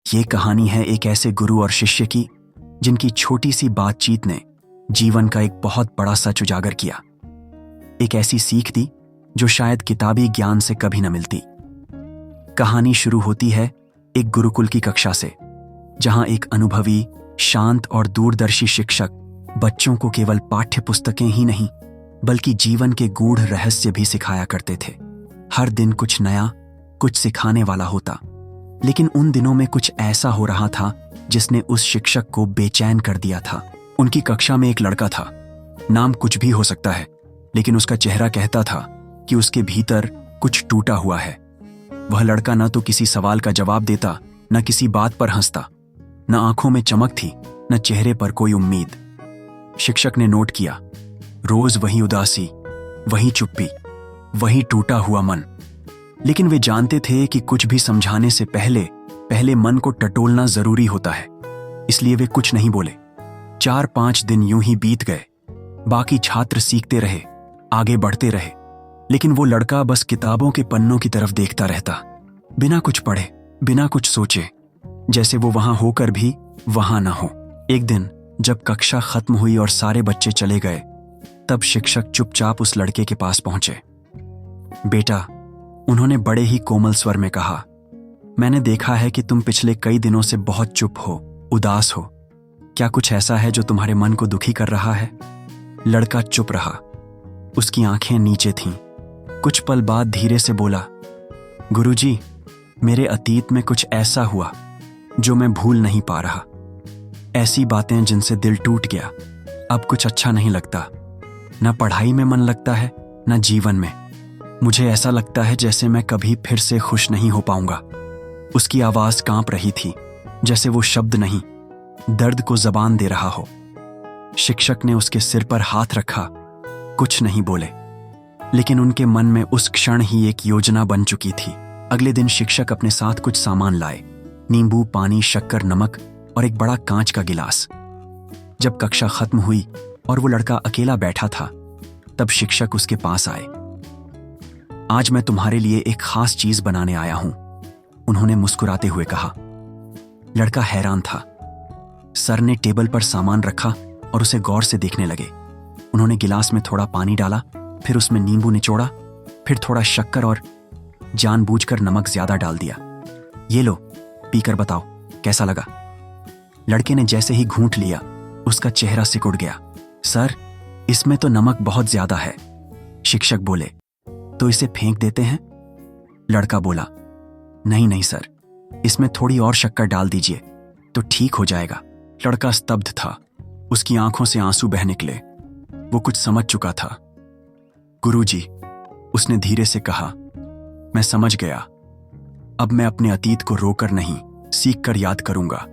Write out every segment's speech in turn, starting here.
ये कहानी है एक ऐसे गुरु और शिष्य की जिनकी छोटी सी बातचीत ने जीवन का एक बहुत बड़ा सच उजागर किया। एक ऐसी सीख दी जो शायद किताबी ज्ञान से कभी न मिलती। कहानी शुरू होती है एक गुरुकुल की कक्षा से, जहां एक अनुभवी, शांत और दूरदर्शी शिक्षक बच्चों को केवल पाठ्य पुस्तकें ही नहीं बल्कि जीवन के गूढ़ रहस्य भी सिखाया करते थे। हर दिन कुछ नया, कुछ सिखाने वाला होता। लेकिन उन दिनों में कुछ ऐसा हो रहा था जिसने उस शिक्षक को बेचैन कर दिया था। उनकी कक्षा में एक लड़का था। नाम कुछ भी हो सकता है, लेकिन उसका चेहरा कहता था कि उसके भीतर कुछ टूटा हुआ है। वह लड़का न तो किसी सवाल का जवाब देता, न किसी बात पर हंसता, न आंखों में चमक थी, न चेहरे पर कोई उम्मीद। शिक्षक ने नोट किया, रोज वही उदासी, वही चुप्पी, वही टूटा हुआ मन। लेकिन वे जानते थे कि कुछ भी समझाने से पहले मन को टटोलना जरूरी होता है। इसलिए वे कुछ नहीं बोले। 4-5 दिन यूं ही बीत गए। बाकी छात्र सीखते रहे, आगे बढ़ते रहे, लेकिन वो लड़का बस किताबों के पन्नों की तरफ देखता रहता, बिना कुछ पढ़े, बिना कुछ सोचे, जैसे वो वहां होकर भी वहां ना हो। एक दिन जब कक्षा खत्म हुई और सारे बच्चे चले गए, तब शिक्षक चुपचाप उस लड़के के पास पहुंचे। बेटा, उन्होंने बड़े ही कोमल स्वर में कहा, मैंने देखा है कि तुम पिछले कई दिनों से बहुत चुप हो, उदास हो। क्या कुछ ऐसा है जो तुम्हारे मन को दुखी कर रहा है? लड़का चुप रहा। उसकी आंखें नीचे थीं। कुछ पल बाद धीरे से बोला, गुरुजी, मेरे अतीत में कुछ ऐसा हुआ जो मैं भूल नहीं पा रहा। ऐसी बातें जिनसे दिल टूट गया। अब कुछ अच्छा नहीं लगता। न पढ़ाई में मन लगता है, न जीवन में। मुझे ऐसा लगता है जैसे मैं कभी फिर से खुश नहीं हो पाऊंगा। उसकी आवाज कांप रही थी, जैसे वो शब्द नहीं, दर्द को जबान दे रहा हो। शिक्षक ने उसके सिर पर हाथ रखा। कुछ नहीं बोले, लेकिन उनके मन में उस क्षण ही एक योजना बन चुकी थी। अगले दिन शिक्षक अपने साथ कुछ सामान लाए, नींबू, पानी, शक्कर, नमक और एक बड़ा कांच का गिलास। जब कक्षा खत्म हुई और वो लड़का अकेला बैठा था, तब शिक्षक उसके पास आए। आज मैं तुम्हारे लिए एक खास चीज बनाने आया हूं, उन्होंने मुस्कुराते हुए कहा। लड़का हैरान था। सर ने टेबल पर सामान रखा और उसे गौर से देखने लगे। उन्होंने गिलास में थोड़ा पानी डाला, फिर उसमें नींबू निचोड़ा, फिर थोड़ा शक्कर और जानबूझकर नमक ज्यादा डाल दिया। ये लो, पीकर बताओ कैसा लगा। लड़के ने जैसे ही घूंट लिया, उसका चेहरा सिकुड़ गया। सर, इसमें तो नमक बहुत ज्यादा है। शिक्षक बोले, तो इसे फेंक देते हैं? लड़का बोला, नहीं नहीं सर, इसमें थोड़ी और शक्कर डाल दीजिए तो ठीक हो जाएगा। लड़का स्तब्ध था। उसकी आंखों से आंसू बह निकले। वो कुछ समझ चुका था। गुरुजी, उसने धीरे से कहा, मैं समझ गया। अब मैं अपने अतीत को रोकर नहीं, सीख कर याद करूंगा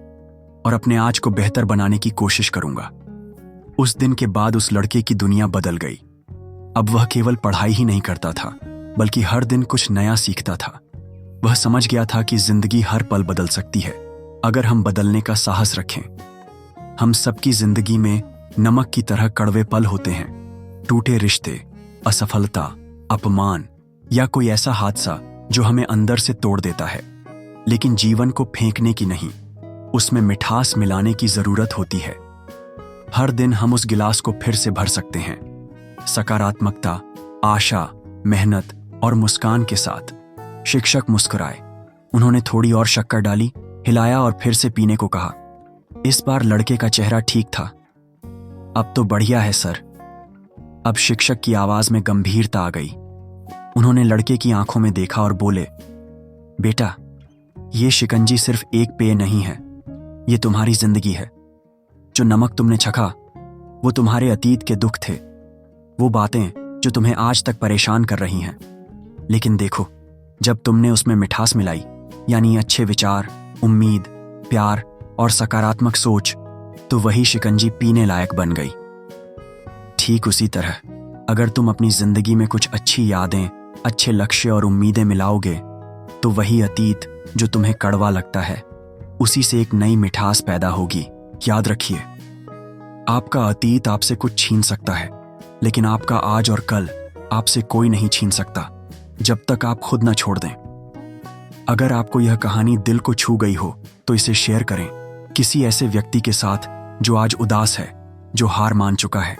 और अपने आज को बेहतर बनाने की कोशिश करूंगा। उस दिन के बाद उस लड़के की दुनिया बदल गई। अब वह केवल पढ़ाई ही नहीं करता था, बल्कि हर दिन कुछ नया सीखता था। वह समझ गया था कि जिंदगी हर पल बदल सकती है, अगर हम बदलने का साहस रखें। हम सबकी जिंदगी में नमक की तरह कड़वे पल होते हैं। टूटे रिश्ते, असफलता, अपमान या कोई ऐसा हादसा जो हमें अंदर से तोड़ देता है। लेकिन जीवन को फेंकने की नहीं, उसमें मिठास मिलाने की जरूरत होती है। हर दिन हम उस गिलास को फिर से भर सकते हैं, सकारात्मकता, आशा, मेहनत और मुस्कान के साथ। शिक्षक मुस्कुराए। उन्होंने थोड़ी और शक्कर डाली, हिलाया और फिर से पीने को कहा। इस बार लड़के का चेहरा ठीक था। अब तो बढ़िया है सर। अब शिक्षक की आवाज में गंभीरता आ गई। उन्होंने लड़के की आंखों में देखा और बोले, बेटा, ये शिकंजी सिर्फ एक पेय नहीं है, ये तुम्हारी जिंदगी है। जो नमक तुमने चखा, वो तुम्हारे अतीत के दुख थे, वो बातें जो तुम्हें आज तक परेशान कर रही हैं। लेकिन देखो, जब तुमने उसमें मिठास मिलाई, यानी अच्छे विचार, उम्मीद, प्यार और सकारात्मक सोच, तो वही शिकंजी पीने लायक बन गई। ठीक उसी तरह अगर तुम अपनी जिंदगी में कुछ अच्छी यादें, अच्छे लक्ष्य और उम्मीदें मिलाओगे, तो वही अतीत जो तुम्हें कड़वा लगता है, उसी से एक नई मिठास पैदा होगी। याद रखिए, आपका अतीत आपसे कुछ छीन सकता है, लेकिन आपका आज और कल आपसे कोई नहीं छीन सकता, जब तक आप खुद न छोड़ दें। अगर आपको यह कहानी दिल को छू गई हो तो इसे शेयर करें किसी ऐसे व्यक्ति के साथ जो आज उदास है, जो हार मान चुका है,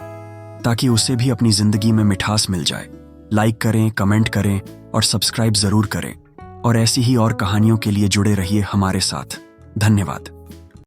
ताकि उसे भी अपनी जिंदगी में मिठास मिल जाए। लाइक करें, कमेंट करें और सब्सक्राइब जरूर करें। और ऐसी ही और कहानियों के लिए जुड़े रहिए हमारे साथ। धन्यवाद।